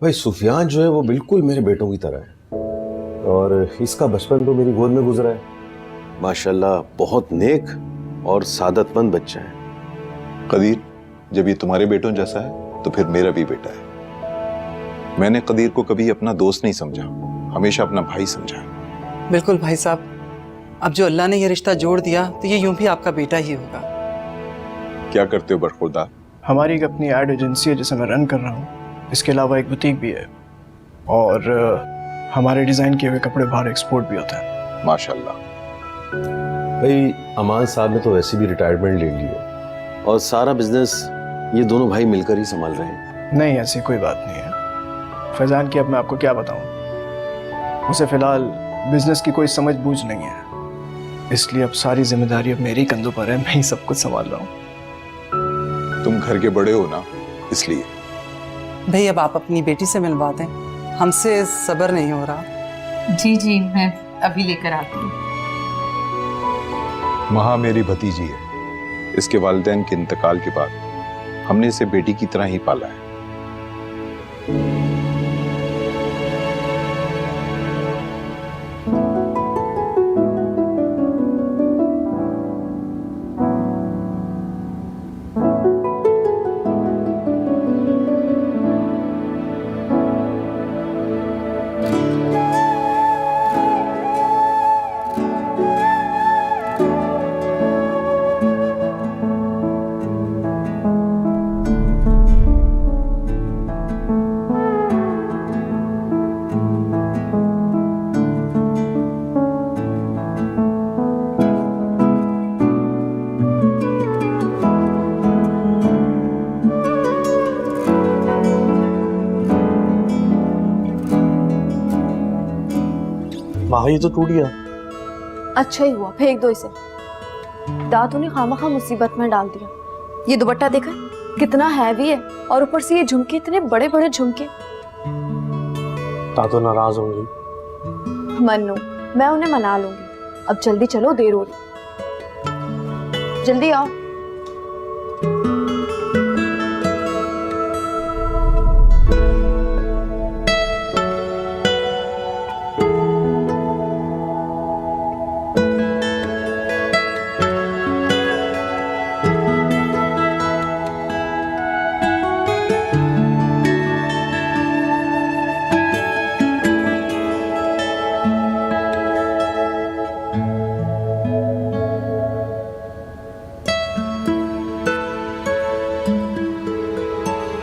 भाई सुफियान जो है वो बिल्कुल मेरे बेटों की तरह है और इसका बचपन तो मेरी गोद में गुजरा है। माशाल्लाह बहुत नेक और सादतमंद बच्चा है। कदीर, जब ये तुम्हारे बेटों जैसा है तो फिर मेरा भी बेटा है। मैंने कदीर को कभी अपना दोस्त नहीं समझा, हमेशा अपना भाई समझा। बिल्कुल भाई साहब, अब जो अल्लाह ने ये रिश्ता जोड़ दिया तो ये यूं भी आपका बेटा ही होगा। क्या करते हो बरखुरदार? हमारी एक अपनी एड एजेंसी है जिसे मैं रन कर रहा हूँ। इसके अलावा एक बुटीक भी है और हमारे डिज़ाइन किए हुए कपड़े बाहर एक्सपोर्ट भी होते हैं। माशाल्लाह। भाई अमान साहब ने तो वैसे भी रिटायरमेंट ले ली है और सारा बिजनेस ये दोनों भाई मिलकर ही संभाल रहे हैं। नहीं, ऐसी कोई बात नहीं है फैजान की। अब मैं आपको क्या बताऊँ, उसे फिलहाल बिजनेस की कोई समझ बूझ नहीं है, इसलिए अब सारी जिम्मेदारी अब मेरे कंधों पर है। मैं ही सब कुछ संभाल रहा हूँ। तुम घर के बड़े हो ना, इसलिए। भाई अब आप अपनी बेटी से मिलवा दें, हमसे सब्र नहीं हो रहा। जी जी, मैं अभी लेकर आती हूँ। महा मेरी भतीजी है। इसके वालिदैन के इंतकाल के बाद हमने इसे बेटी की तरह ही पाला है। माँ ये तो टूट गया। अच्छा ही हुआ, फेंक दो इसे। दादू ने खामखा मुसीबत में डाल दिया। ये दुपट्टा देखा कितना हैवी है और ऊपर से ये झुमके, इतने बड़े बड़े झुमके। दादू नाराज होंगी। मन्नू, मैं उन्हें मना लूंगी। अब जल्दी चलो, देर हो रही। जल्दी आओ।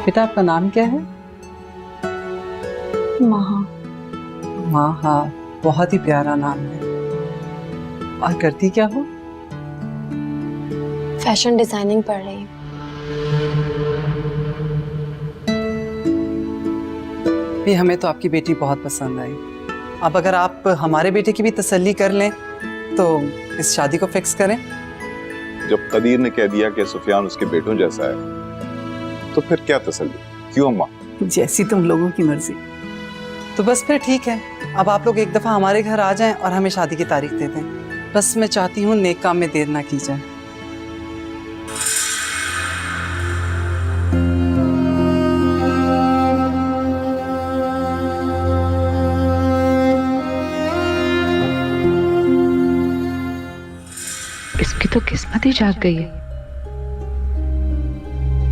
बेटा आपका नाम क्या है? महा। महा, बहुत ही प्यारा नाम है। और करती क्या हो? फैशन डिजाइनिंग पढ़ रही हूँ। भी हमें तो आपकी बेटी बहुत पसंद आई। अब अगर आप हमारे बेटे की भी तसल्ली कर लें तो इस शादी को फिक्स करें। जब कदीर ने कह दिया कि सुफियान उसके बेटों जैसा है तो फिर क्या तसल्ली? क्यों अम्मा? जैसी तुम लोगों की मर्जी। तो बस फिर ठीक है, अब आप लोग एक दफा हमारे घर आ जाएं और हमें शादी की तारीख दे दें। बस मैं चाहती हूँ नेक काम में देर ना की जाए। इसकी तो किस्मत ही जाग गई है।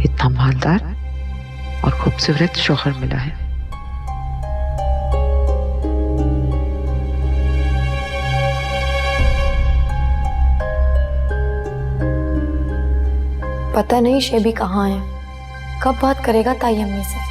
इतना मालदार और खूबसूरत शौहर मिला है। पता नहीं शेबी कहाँ है, कब बात करेगा ताई अम्मी से।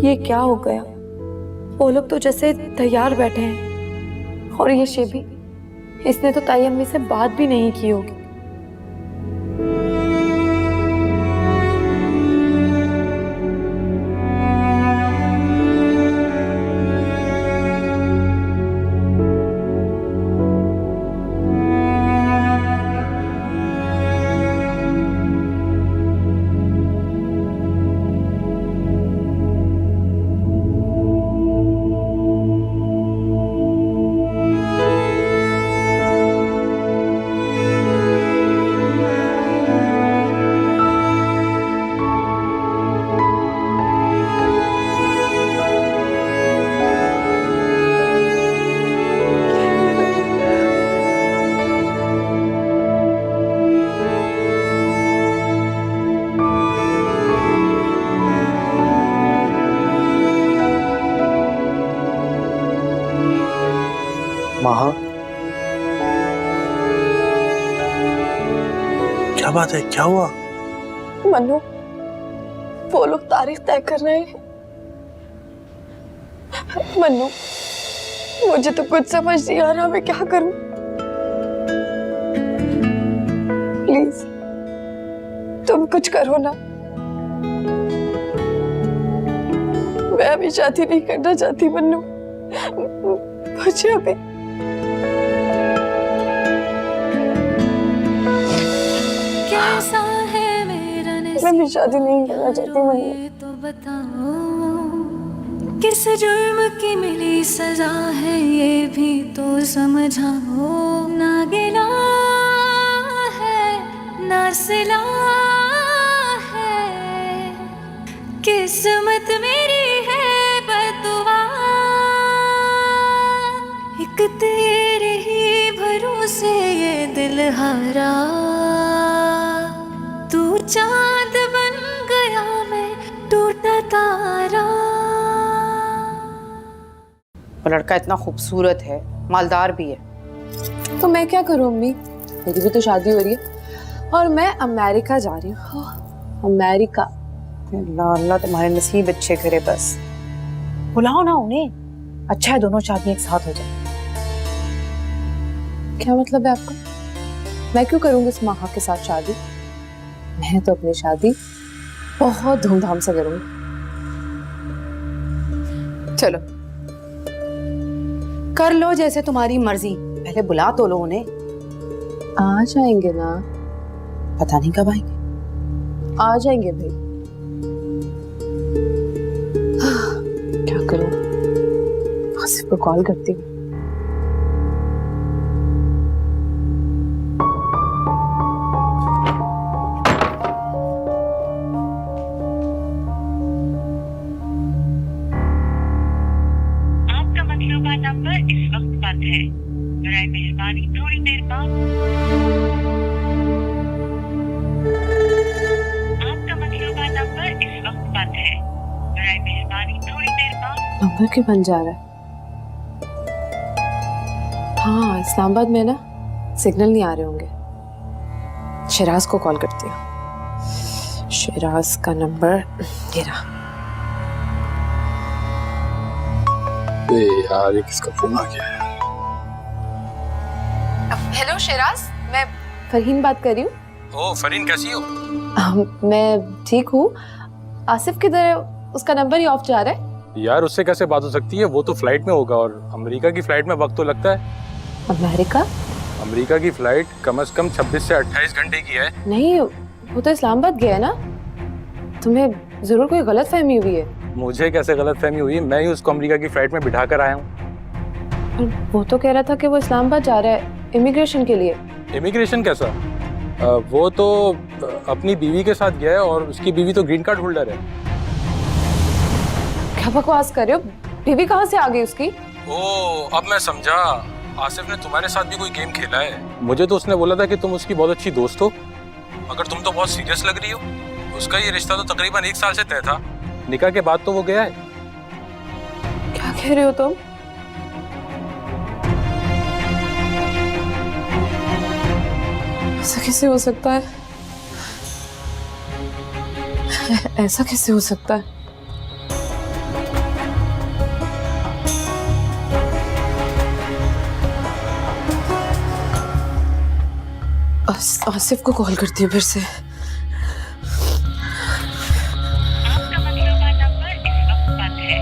ये क्या हो गया? वो लोग तो जैसे तैयार बैठे हैं, और ये शेबी, इसने तो ताई अम्मी से बात भी नहीं की होगी। माँ, क्या बात है? क्या हुआ? मनु, वो लोग तारीख तय कर रहे हैं। मनु, मुझे तो कुछ समझ नहीं आ रहा, मैं क्या करूं? प्लीज तुम कुछ करो ना। मैं अभी शादी नहीं करना चाहती मनु, मुझे अभी कैसा है मेरा मैं भी शादी नहीं करना चाहती मनु। तो बताओ किस जुर्म की मिली सजा है ये भी तो समझाओ। ना गिला है ना सिला है, किस्मत मेरी है बददुआ। एक तेरे ही भरोसे ये दिल हारा, तू चांद बन गया मैं टूटा तारा। वो लड़का इतना खूबसूरत है, मालदार भी है। तो मैं क्या करूं अम्मी? मेरी भी तो शादी हो रही है और मैं अमेरिका जा रही हूँ। अमेरिका। अल्लाह अल्लाह तुम्हारे नसीब अच्छे करे बस। बुलाओ ना उन्हें, अच्छा है दोनों शादी एक साथ हो जाए। क्या मतलब है आपका? मैं क्यों करूंगी इस माहा के साथ शादी? मैं तो अपनी शादी बहुत धूमधाम से करूंगी। चलो कर लो जैसे तुम्हारी मर्जी, पहले बुला तो लो उन्हें। आ जाएंगे ना? पता नहीं कब आएंगे। आ जाएंगे भाई। क्या करूं? आसिफ को कॉल करती हूँ। आपका मतलूबा नंबर इस वक्त बंद है, बराए मेहरबानी थोड़ी देर बाद। आपका मतलूबा नंबर इस वक्त बंद है, बराए मेहरबानी थोड़ी देर बाद। नंबर क्यों बन जा रहा है? हाँ, इस्लामाबाद में ना सिग्नल नहीं आ रहे होंगे। शिराज को कॉल करती हूँ। शिराज का नंबर ये रहा। यार ये किसका फोन आ गया है? हेलो शिराज, मैं फरहीन बात कर रही हूँ। ओ फरीन, कैसी हो? मैं ठीक हूँ। आसिफ किधर है? उसका नंबर ही ऑफ जा रहा है। यार उससे कैसे बात हो सकती है? वो तो फ्लाइट में होगा, और अमेरिका की फ्लाइट में वक्त तो लगता है। अमेरिका? अमेरिका की फ्लाइट कम से कम 26 से 28 घंटे की है। नहीं, वो तो इस्लामाबाद गया है ना। तुम्हें जरूर कोई गलत फहमी हुई है। मुझे कैसे गलत फहमी हुई? मैं ही उसको अमेरिका की फ्लाइट में बिठा कर आया हूँ। वो तो कह रहा था कि वो इस्लामाबाद जा रहा है इमिग्रेशन के लिए। इमिग्रेशन कैसा? वो तो अपनी बीवी के साथ गया है, और उसकी बीवी तो ग्रीन कार्ड होल्डर है। क्या बकवास कर रहे हो? बीवी कहाँ से आ गई उसकी? ओ अब मैं समझा, आसिफ ने तुम्हारे साथ भी कोई गेम खेला है। मुझे तो उसने बोला था कि तुम उसकी बहुत अच्छी दोस्त हो, मगर तुम तो बहुत सीरियस लग रही हो। उसका ये रिश्ता तो तकरीबन 1 साल से तय था, निकाह के बाद तो वो गया है। क्या कह रहे हो तुम? ऐसा कैसे हो सकता है? ऐसा कैसे हो सकता है? आसिफ को कॉल करती हूँ फिर से। आपका मतलूबा नंबर इस वक्त बंद है।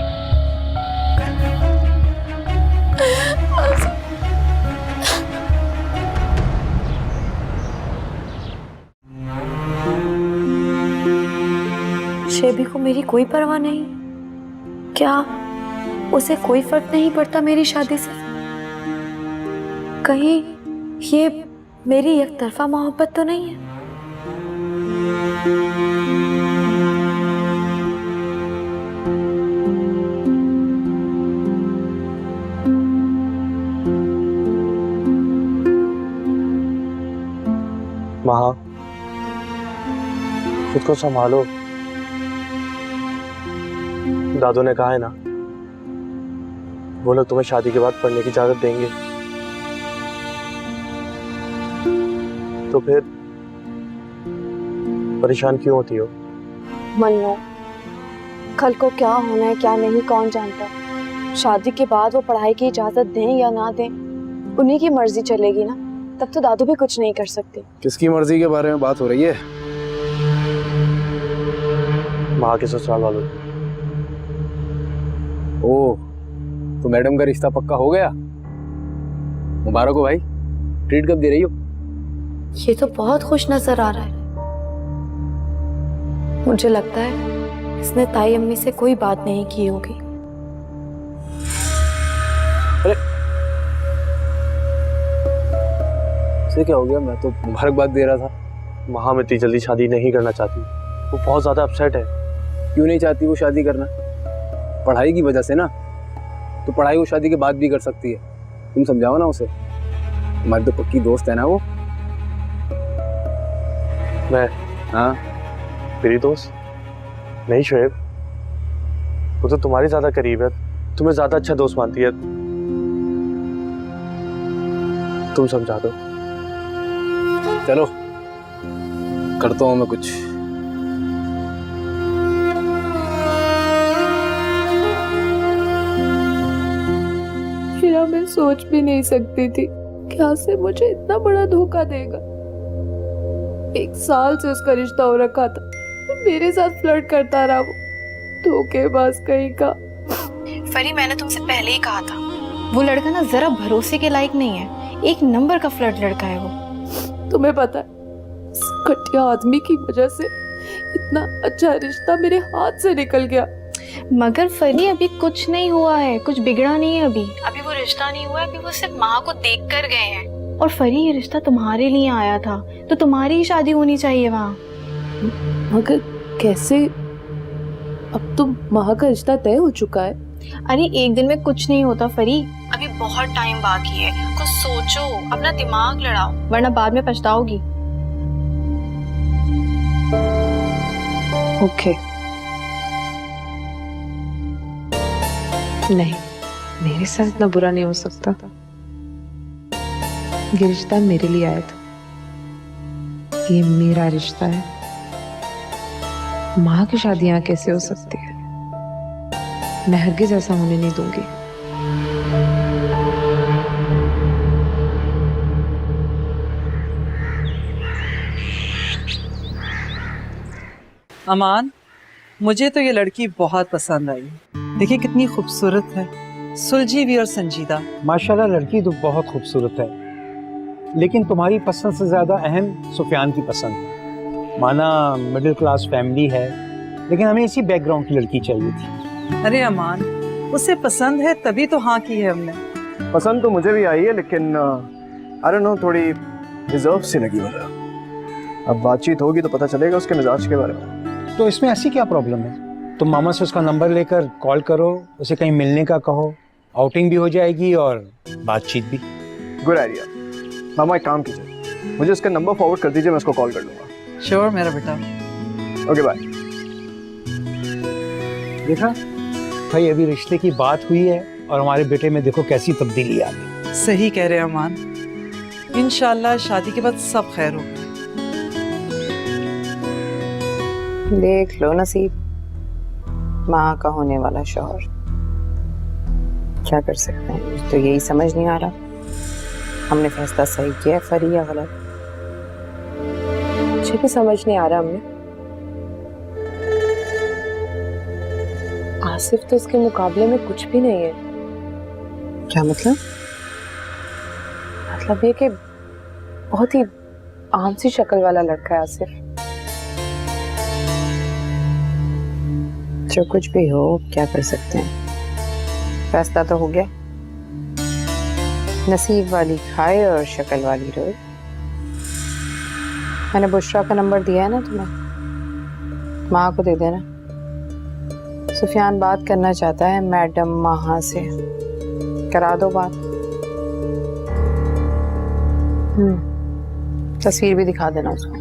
शेबी को मेरी कोई परवाह नहीं? क्या उसे कोई फर्क नहीं पड़ता मेरी शादी से? कहीं ये मेरी एक तरफा मोहब्बत तो नहीं है? महा, खुद को संभालो। दादू ने कहा है ना, वो लोग तुम्हें शादी के बाद पढ़ने की इजाजत देंगे। तो फिर परेशान क्यों होती हो? मन्नो, कल को क्या होना है क्या नहीं कौन जानता। शादी के बाद वो पढ़ाई की इजाजत दें या ना दें, उन्हीं की मर्जी चलेगी ना। तब तो दादू भी कुछ नहीं कर सकते। किसकी मर्जी के बारे में बात हो रही है? माँ के ससुराल वालों। ओह, तो मैडम का रिश्ता पक्का हो गया। मुबारक हो भाई। ट्रीट कब दे रही हो? ये तो बहुत खुश नजर आ रहा है। मुझे लगता है इसने ताई अम्मी से कोई बात नहीं की होगी। अरे इसे क्या हो गया? मैं तो मुबारकबाद दे रहा था। महा में इतनी जल्दी शादी नहीं करना चाहती, वो बहुत ज्यादा अपसेट है। क्यों नहीं चाहती वो शादी करना? पढ़ाई की वजह से ना। तो पढ़ाई वो शादी के बाद भी कर सकती है। तुम समझाओ ना उसे। तुम्हारी तो पक्की दोस्त है ना वो। मैं? हाँ, मेरी दोस्त नहीं शोएब, वो तो तुम्हारी ज्यादा करीब है, तुम्हें ज्यादा अच्छा दोस्त मानती है। तुम समझा दो। चलो करता हूँ मैं कुछ। हीरा, मैं सोच भी नहीं सकती थी कि आसिफ मुझे इतना बड़ा धोखा देगा। 1 साल से उसका रिश्ता हो रखा था, मेरे साथ फ्लर्ट करता रहा वो। धोखेबाज कहीं का। फरी, मैंने तुमसे पहले ही कहा था, वो लड़का ना जरा भरोसे के लायक नहीं है। 1 नंबर का फ्लर्ट लड़का है वो। तुम्हें पता है, इस घटिया आदमी की वजह से इतना अच्छा रिश्ता मेरे हाथ से निकल गया। मगर फरी, अभी कुछ नहीं हुआ है, कुछ बिगड़ा नहीं है। अभी वो रिश्ता नहीं हुआ है, अभी वो सिर्फ माँ को देख कर गए हैं। और फरी, ये रिश्ता तुम्हारे लिए आया था, तो तुम्हारी ही शादी होनी चाहिए वहाँ। मगर कैसे? अब तो माँ का रिश्ता तय हो चुका है। अरे 1 दिन में कुछ नहीं होता फरी, अभी बहुत टाइम बाकी है। कुछ सोचो, अपना दिमाग लड़ाओ, वरना बाद में पछताओगी। ओके। नहीं, मेरे साथ इतना बुरा नहीं हो सकता। ये रिश्ता मेरे लिए आया था, ये मेरा रिश्ता है। माँ की शादी यहाँ कैसे हो सकती है? मैं हरगिज़ ऐसा होने नहीं दूंगी। अमान, मुझे तो ये लड़की बहुत पसंद आई। देखिए कितनी खूबसूरत है, सुलझी भी और संजीदा। माशाल्लाह, लड़की तो बहुत खूबसूरत है, लेकिन तुम्हारी पसंद से ज़्यादा अहम सुफियान की पसंद है। माना मिडिल क्लास फैमिली है, लेकिन हमें इसी बैकग्राउंड की लड़की चाहिए थी। अरे अमान, उसे पसंद है तभी तो हाँ की है हमने। पसंद तो मुझे भी आई है, लेकिन आई डोंट नो, थोड़ी रिजर्व सी लगी मुझे। अब बातचीत होगी तो पता चलेगा उसके मिजाज के बारे में। तो इसमें ऐसी क्या प्रॉब्लम है? तुम मामा से उसका नंबर लेकर कॉल करो, उसे कहीं मिलने का कहो, आउटिंग भी हो जाएगी और बातचीत भी। Good idea. मामा एक काम कीजिए, मुझे उसका नंबर फॉरवर्ड कर दीजिए, मैं उसको कॉल कर लूँगा। श्योर मेरा बेटा। Okay bye. देखा भाई, अभी रिश्ते की बात हुई है और हमारे बेटे में देखो कैसी तब्दीली आ गई। सही कह रहे हैं अमान, इंशाल्लाह शादी के बाद सब खैर हो। देख लो नसीब, माँ का होने वाला शौहर। क्या कर सकते हैं, मुझे तो यही समझ नहीं आ रहा हमने फैसला सही किया फरी या गलत। मुझे भी समझ नहीं आ रहा अम्मी, आसिफ तो इसके मुकाबले में कुछ भी नहीं है। क्या मतलब? मतलब ये कि बहुत ही आम सी शक्ल वाला लड़का है आसिफ। जो कुछ भी हो, क्या कर सकते हैं, फैसला तो हो गया। नसीब वाली खाए और शक्ल वाली रोए। मैंने बुशरा का नंबर दिया है ना तुम्हें, माँ को दे देना। सुफियान बात करना चाहता है मैडम माहा से, करा दो बात। तस्वीर भी दिखा देना उसको।